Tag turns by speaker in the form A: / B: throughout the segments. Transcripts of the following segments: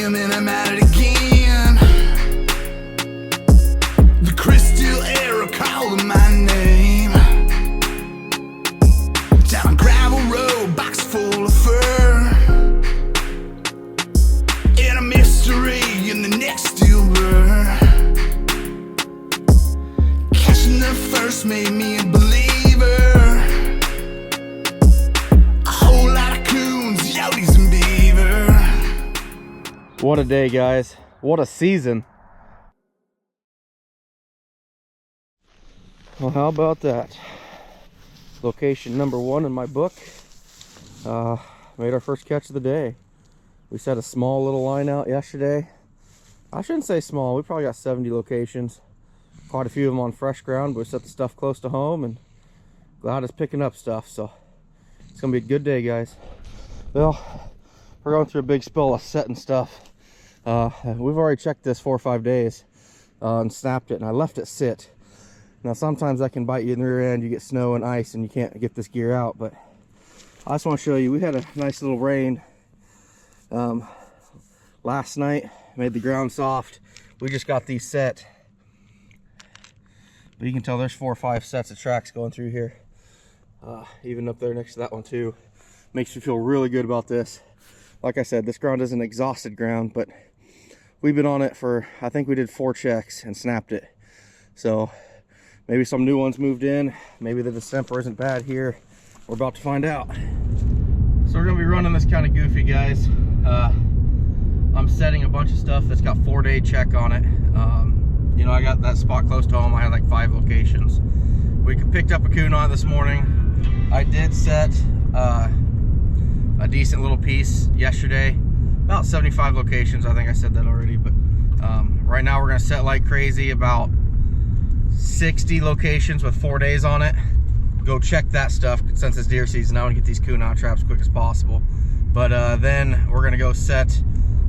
A: him and I'm at it again. The crystal arrow calling my name. Down a gravel road, box full of fur, and a mystery in the next steel blur. Catching the first made me a believer. A whole lot of coons, yotes, and beaver.
B: What a day, guys. What a season. Well, how about that? Location number 1 in my book. Made our first catch of the day. We set a small little line out yesterday. I shouldn't say small, we probably got 70 locations. Quite a few of them on fresh ground, but we set the stuff close to home and glad it's picking up stuff. So it's gonna be a good day, guys. Well, we're going through a big spell of setting stuff. We've already checked this 4 or 5 days and snapped it, and I left it sit. Now sometimes that can bite you in the rear end. You get snow and ice and you can't get this gear out, but I just want to show you, we had a nice little rain last night, made the ground soft. We just got these set, but you can tell there's 4 or 5 sets of tracks going through here, even up there next to that one too. Makes me feel really good about this. Like I said, this ground isn't exhausted ground, but we've been on it for, I think we did 4 checks and snapped it. So maybe some new ones moved in. Maybe the distemper isn't bad here. We're about to find out. So we're gonna be running this kind of goofy, guys. I'm setting a bunch of stuff that's got 4-day check on it. You know, I got that spot close to home. I had like 5 locations. We picked up a coon on it this morning. I did set a decent little piece yesterday. About 75 locations. I think I said that already, but right now we're gonna set like crazy, about 60 locations with 4 days on it. Go check that stuff since it's deer season. I want to get these coon out traps quick as possible, but then we're gonna go set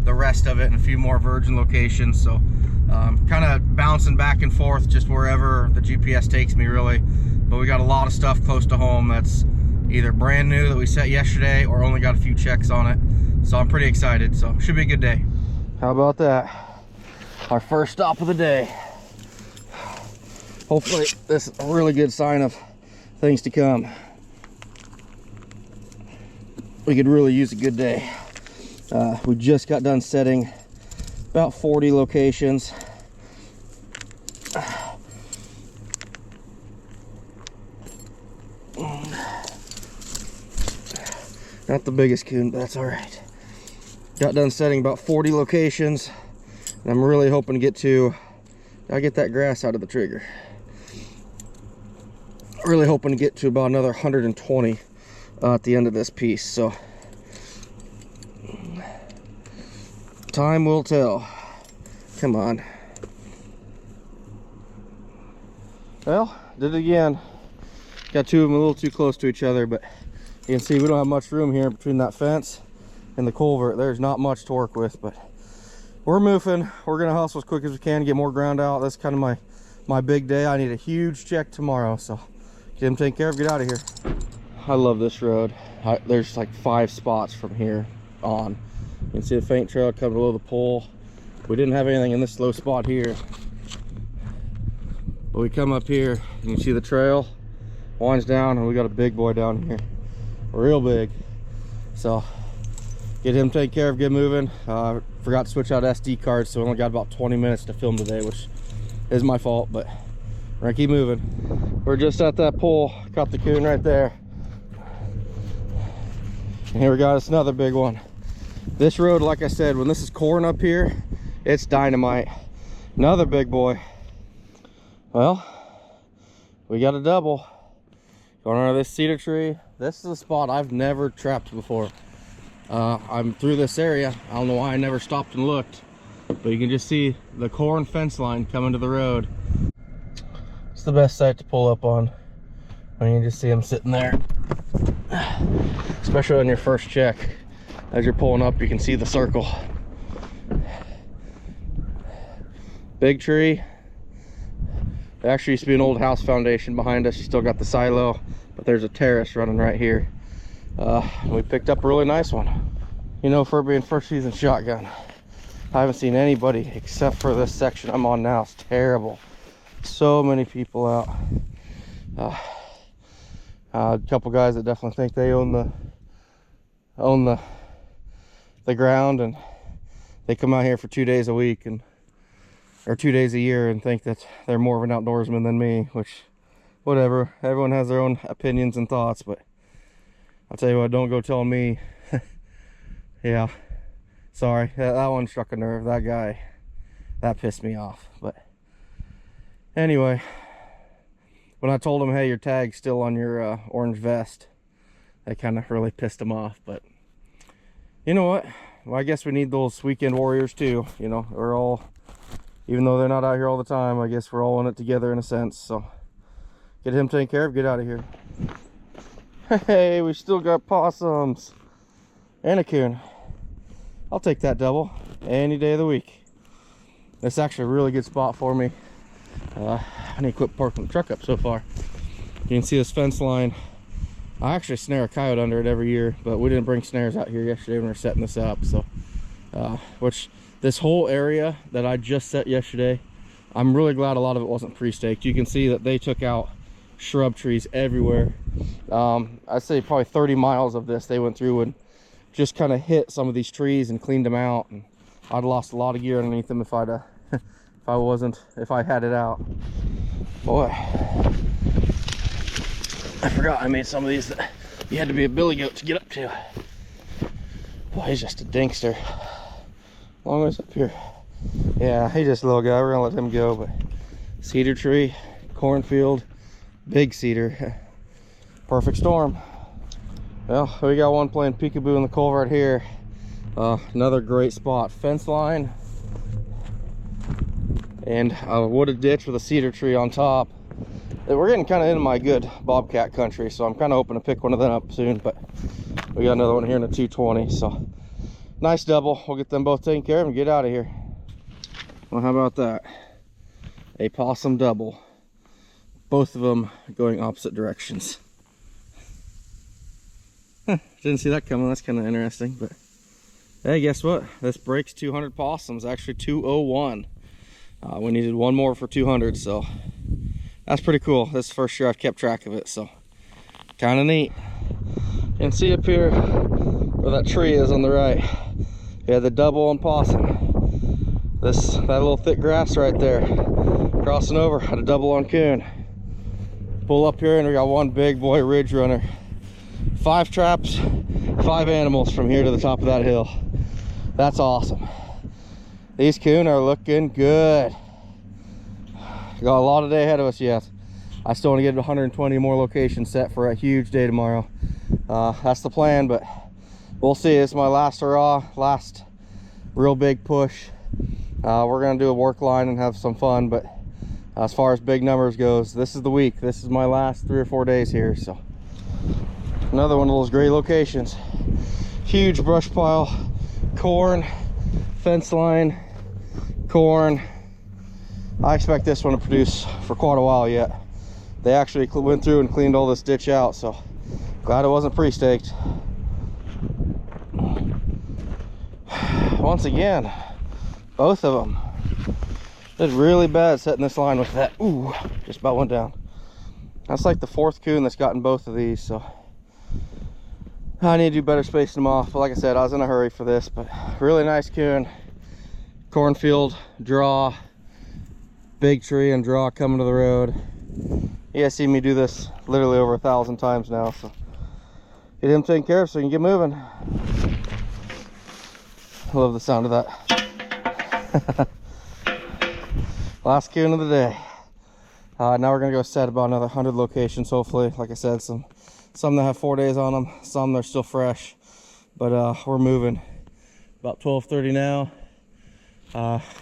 B: the rest of it in a few more virgin locations. So kind of bouncing back and forth just wherever the GPS takes me, really. But we got a lot of stuff close to home that's either brand new that we set yesterday or only got a few checks on it. So I'm pretty excited. So should be a good day. How about that? Our first stop of the day. Hopefully this is a really good sign of things to come. We could really use a good day. We just got done setting about 40 locations. Not the biggest coon, but that's all right. Got done setting about 40 locations, and I'm really hoping to get to, I get that grass out of the trigger. Really hoping to get to about another 120 at the end of this piece. So time will tell. Come on. Well, did it again. Got 2 of them a little too close to each other, but you can see we don't have much room here between that fence and the culvert. There's not much to work with, but we're moving. We're gonna hustle as quick as we can to get more ground out. That's kind of my big day. I need a huge check tomorrow, so get him taken care of, get out of here. I love this road. There's like 5 spots from here on. You can see the faint trail coming below the pole. We didn't have anything in this low spot here, but we come up here, you can see the trail winds down, and we got a big boy down here, real big. So get him taken care of, get moving. Forgot to switch out SD cards, so we only got about 20 minutes to film today, which is my fault, but we're gonna keep moving. We're just at that pole, caught the coon right there, and here we got us another big one. This road, like I said, when this is corn up here, it's dynamite. Another big boy. Well, we got a double going under this cedar tree. This is a spot I've never trapped before. I'm through this area. I don't know why I never stopped and looked, but you can just see the corn fence line coming to the road. It's the best site to pull up on. I mean, you just see them sitting there, especially on your first check. As you're pulling up, you can see the circle. Big tree. There actually used to be an old house foundation behind us. You still got the silo, but there's a terrace running right here. We picked up a really nice one. You know, for being first season shotgun, I haven't seen anybody except for this section I'm on now. It's terrible. So many people out. A couple guys that definitely think they own the ground, and they come out here for 2 days a week or 2 days a year and think that they're more of an outdoorsman than me, which, whatever. Everyone has their own opinions and thoughts, but I'll tell you what, don't go telling me. Yeah, sorry, that one struck a nerve. That guy, that pissed me off. But anyway, when I told him, hey, your tag's still on your orange vest, that kind of really pissed him off. But you know what, well, I guess we need those weekend warriors too. You know, we're all, even though they're not out here all the time, I guess we're all in it together in a sense. So get him taken care of, get out of here. Hey, we still got possums and a coon. I'll take that double any day of the week. It's actually a really good spot for me. I need to quit parking the truck up so far. You can see this fence line. I actually snare a coyote under it every year, but we didn't bring snares out here yesterday when we were setting this up. So which this whole area that I just set yesterday, I'm really glad a lot of it wasn't pre-staked. You can see that they took out shrub trees everywhere. I'd say probably 30 miles of this they went through and just kind of hit some of these trees and cleaned them out, and I'd lost a lot of gear underneath them if I had it out. Boy, I forgot I made some of these that you had to be a billy goat to get up to. Boy, he's just a dinkster. Long ways up here. Yeah, he's just a little guy. We're gonna let him go. But cedar tree, cornfield, big cedar, perfect storm. Well, we got one playing peekaboo in the culvert here. Another great spot, fence line and a wooded ditch with a cedar tree on top. We're getting kind of into my good bobcat country, so I'm kind of hoping to pick one of them up soon. But we got another one here in the 220, so nice double. We'll get them both taken care of and get out of here. Well, how about that? A possum double, both of them going opposite directions. Didn't see that coming. That's kind of interesting. But hey, guess what? This breaks 200 possums. Actually 201. We needed one more for 200, so that's pretty cool. This is the first year I've kept track of it, so kind of neat. You can see up here where that tree is on the right. We had the double on possum. That little thick grass right there, crossing over, had a double on coon. Pull up here and we got one big boy ridge runner. 5 traps, 5 animals from here to the top of that hill. That's awesome. These coon are looking good. Got a lot of day ahead of us yet. I still want to get 120 more locations set for a huge day tomorrow. That's the plan, but we'll see. It's my last hurrah, last real big push. We're gonna do a work line and have some fun, but as far as big numbers goes, this is the week. This is my last 3 or 4 days here. So another one of those great locations. Huge brush pile, corn, fence line, corn. I expect this one to produce for quite a while yet. They actually went through and cleaned all this ditch out, so glad it wasn't pre-staked. Once again, both of them did really bad setting this line with that. Ooh, just about went down. That's like the 4th coon that's gotten both of these, so I need to do better spacing them off. But like I said, I was in a hurry for this, but really nice coon. Cornfield, draw, big tree and draw coming to the road. You guys see me do this literally over 1,000 times now, so get him taken care of so we can get moving. I love the sound of that. Last coon of the day. Now we're gonna go set about another 100 locations, hopefully. Like I said, some that have 4 days on them, some they're still fresh, but we're moving. About 12:30 now.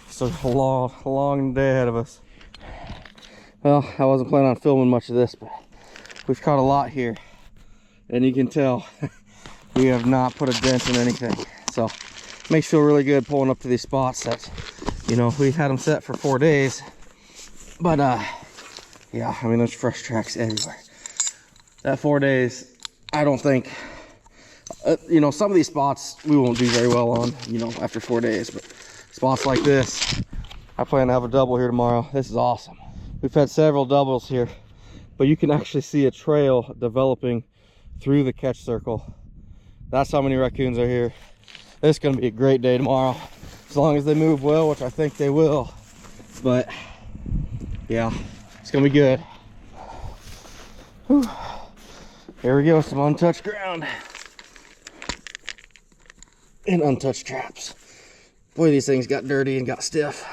B: So a long day ahead of us. Well, I wasn't planning on filming much of this, but we've caught a lot here, and you can tell we have not put a dent in anything. So makes you feel really good pulling up to these spots that, you know, we had them set for 4 days, but yeah, I mean, there's fresh tracks everywhere. That 4 days, I don't think, you know, some of these spots we won't do very well on, you know, after 4 days, but spots like this. I plan to have a double here tomorrow. This is awesome. We've had several doubles here, but you can actually see a trail developing through the catch circle. That's how many raccoons are here. It's gonna be a great day tomorrow, as long as they move well, which I think they will. But yeah, it's gonna be good. Whew. Here we go, some untouched ground and untouched traps. Boy, these things got dirty and got stiff.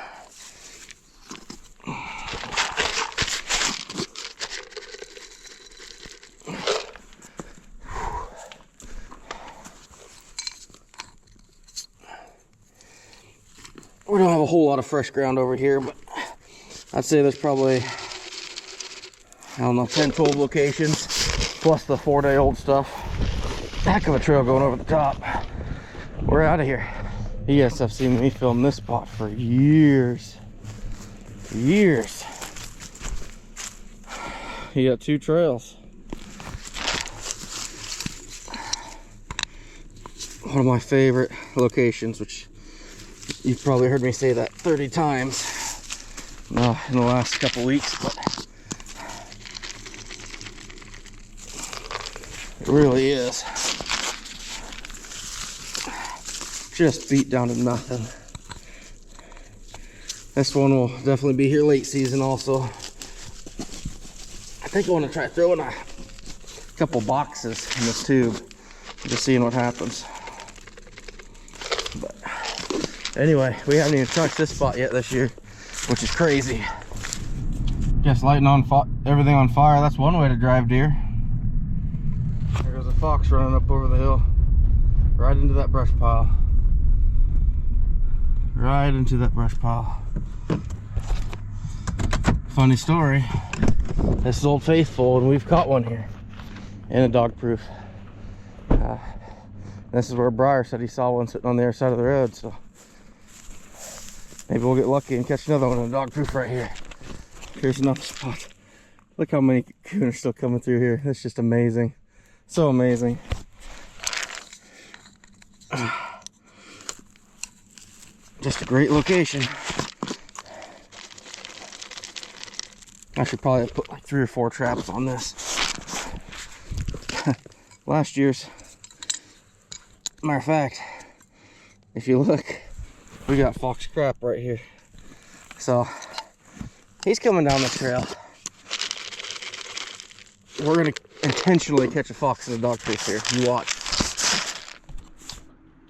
B: We don't have a whole lot of fresh ground over here, but I'd say there's probably, I don't know, 10, 12 locations, plus the 4-day-old stuff. Heck of a trail going over the top. We're out of here. You guys have seen me film this spot for years. Years. You got 2 trails. One of my favorite locations, which you've probably heard me say that 30 times in the last couple weeks, but it really is just beat down to nothing. This one will definitely be here late season also. I think I want to try throwing a couple boxes in this tube, just seeing what happens. But anyway, we haven't even touched this spot yet this year, which is crazy. Guess lighting everything on fire, that's one way to drive deer. There goes a fox running up over the hill, right into that brush pile. Right into that brush pile. Funny story, this is Old Faithful and we've caught one here in a dog proof. This is where Briar said he saw one sitting on the other side of the road, so maybe we'll get lucky and catch another one in a dog proof right here. Here's another spot. Look how many coon are still coming through here. That's just amazing. So amazing. Just a great location. I should probably put like 3 or 4 traps on this. Last year's. Matter of fact, if you look, we got fox crap right here. So he's coming down the trail. We're gonna intentionally catch a fox in a dog proof here. You watch.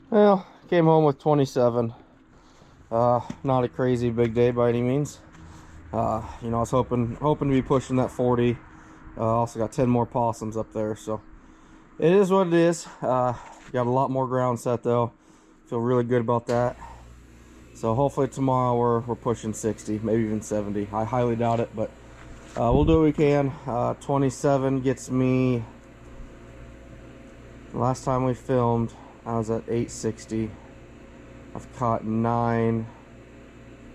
B: Well, came home with 27. Not a crazy big day by any means. You know, I was hoping to be pushing that 40. Also got 10 more possums up there, so it is what it is. Got a lot more ground set though. Feel really good about that. So hopefully tomorrow we're pushing 60, maybe even 70. I highly doubt it, but we'll do what we can. 27 gets me. Last time we filmed, I was at 860. I've caught 9.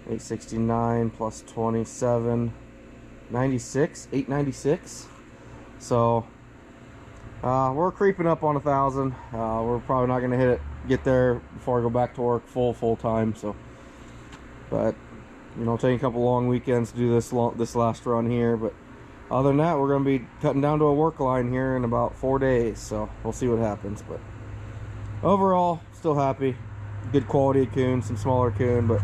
B: 869 plus 27, 96, 896. So we're creeping up on 1,000. We're probably not gonna get there before I go back to work full time. So, but you know, taking a couple long weekends to do this last run here. But other than that, we're gonna be cutting down to a work line here in about 4 days. So we'll see what happens. But overall, still happy. Good quality of coon, some smaller coon, but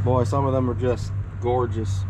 B: boy, some of them are just gorgeous.